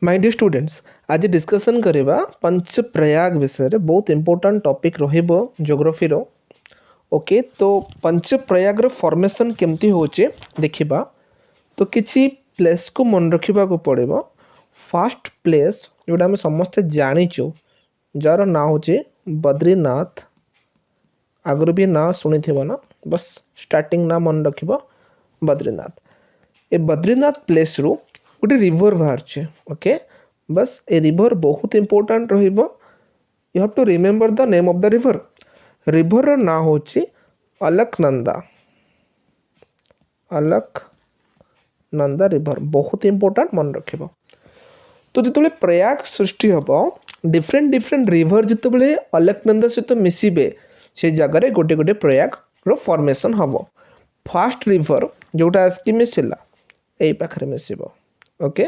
My dear students आज discussion करवा पंच प्रयाग विषय बहुत इंपोर्टेंट टॉपिक रहिबो ज्योग्राफी रो। ओके तो पंच प्रयाग रो फॉर्मेशन केमती होचे देखिबा। तो किछि प्लेस को मन रखिबा को पड़िबो। फर्स्ट प्लेस जोटा हम समस्त जानिचो जार ना होचे बद्रीनाथ। आगु भी ना शुणी ना, बस स्टार्टिंग ना मन रखिबो बद्रीनाथ। ए बद्रीनाथ प्लेस रु गोटे रिवर बाहर। ओके बस ए रिवर बहुत इंपोर्टेंट रहिबो। You have to remember the name of the river. River रो ना होची अलकनंदा। अलकनंदा रिवर बहुत इंपोर्टेंट मन रखिबो। तो जितबे प्रयाग सृष्टि हबो डिफरेंट डिफरेंट रिवर जितबे अलकनंदा सहित मिसिबे से जगह गोटे गोटे प्रयाग रो फॉर्मेशन हबो। फर्स्ट रिवर जोटा आसकी मिसिला एई पाखरे मिसिबो। ओके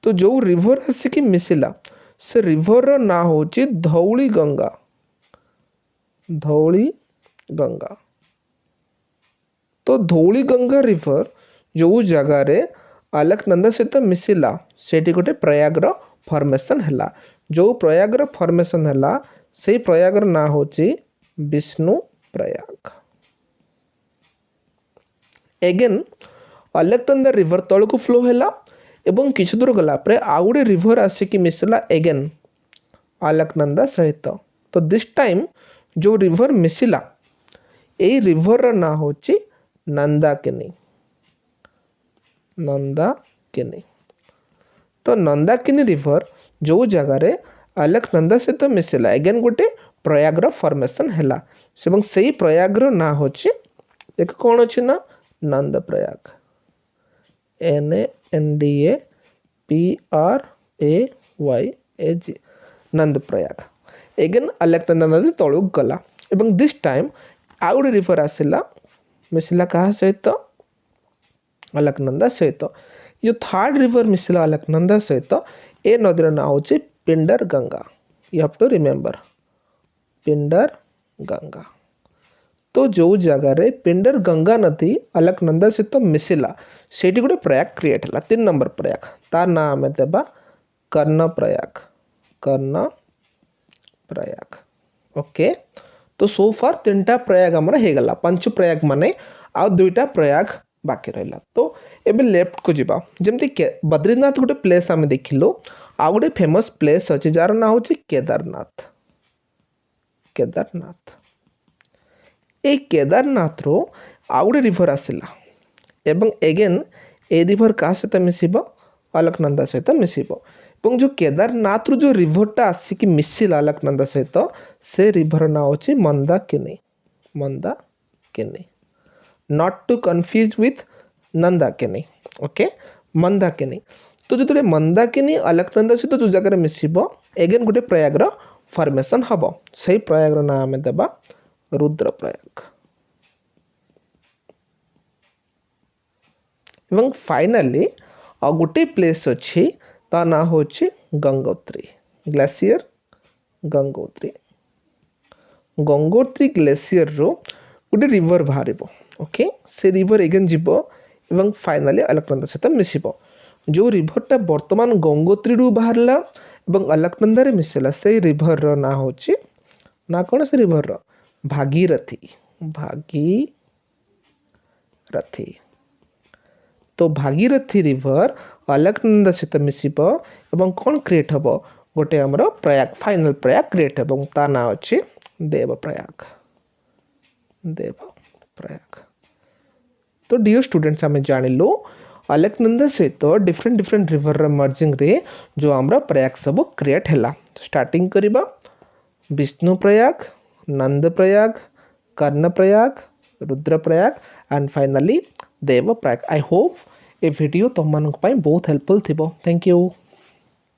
तो जो रिवर आसिकी मिसिला से रिवर रो ना होची धौली गंगा। धौली गंगा तो धौली गंगा रिवर जो जगह रे अलकनंदा सहित मिसिला सेठी गोटे प्रयाग रो फॉर्मेशन हला। जो प्रयाग रो फॉर्मेशन हला से प्रयाग रो ना होची विष्णु प्रयाग। एगेन अलकनंदा रिवर तळको फ्लो हला एवं किछ दूर गला पर आउ गोटे रिवर आसिकी मिसिला एगेन अलकनंदा सहित। तो दिस टाइम जो रिवर मिसिला ए रिवर रो ना होची नंदाकिनी। नंदाकिनी तो नंदाकिनी रिवर जो जगह रे अलकनंदा सहित मिसिला एगेन गोटे प्रयाग रो फॉर्मेशन हला। एवं सेही प्रयाग रो ना होची देख कोन अछि ना नंद प्रयाग। NANDAPRAYAG नंद प्रयाग। एगेन अलकनंदा नदी तळुक गला एवं दिस टाइम आउ गोटे रिवर आसिला मिसिला कहा सहित अलकनंदा सहित। जो थर्ड रिवर मिसिला अलकनंदा सहित ए नदीर ना होची Pindar Ganga. You have to remember Pindar Ganga. तो जो जगह रे पिंडर गंगा नदी अलकनंदा सहित मिसिला सेठी गोटे प्रयाग क्रिएट हला। 3 नंबर प्रयाग तार ना आमे देबा कर्ण प्रयाग। कर्ण प्रयाग। ओके तो सो फार 3टा प्रयाग हमर हे गला। पंच प्रयाग माने आ 2टा प्रयाग बाकी रहला। तो एबे लेफ्ट को जिबा जेमति बद्रीनाथ गोटे प्लेस आमे देखिलो। आ गोटे फेमस प्लेस अछि जार ना होची केदारनाथ। केदारनाथ ए केदारनाथ रो आउ गोटे रिवर आसिला एवं एगेन ए रिवर का सहित मिसिबो अलकनंदा सहित मिसिबो। एवं जो केदारनाथ रो जो रिवरटा आसिकी मिसिला अलकनंदा सहित से रिवर ना होची Mandakini. Mandakini not to confuse with Nandakini. Okay Mandakini तो जो मंदाकिनी अलकनंदा सहित जो जगह मिसिबो एगेन गोटे प्रयाग रो फॉर्मेशन हबो। सेही प्रयाग रो ना आमे देबा रुद्रप्रयाग। एवं फाइनली आ गोटे प्लेस अच्छी ता ना होची गंगोत्री ग्लेशियर। गंगोत्री गंगोत्री ग्लेशियर रो गोटे रिवर बाहरिबो। ओके से रिवर एगेन जीवो एवं फाइनली अलकनंदा सहित मिसिबो। जो रिवरटा वर्तमान गंगोत्री रु बाहरला एवं अलकनंदा रे मिसिला से रिवर रो ना होची ना कोन से रिवर रो भागीरथी। भागीरथी तो भागीरथी रिवर अलकनंदा सहित मिसिबो एवं कोन क्रिएट हबो गोटे हमरो प्रयाग फाइनल प्रयाग क्रिएट हबो ता ना अछि देव प्रयाग। देव प्रयाग। तो डियर स्टूडेंट्स हमें जानिलो अलकनंदा सहित डिफरेंट डिफरेंट रिवर रे मर्जिंग रे जो हमरो प्रयाग सब क्रिएट हला। स्टार्टिंग करिबा Vishnu Prayag, Nand Prayag, Karna Prayag, Rudra Prayag and finally Dev Prayag. I hope ए वीडियो तुम मानक बहुत हेल्पफुल थिबो। Thank you.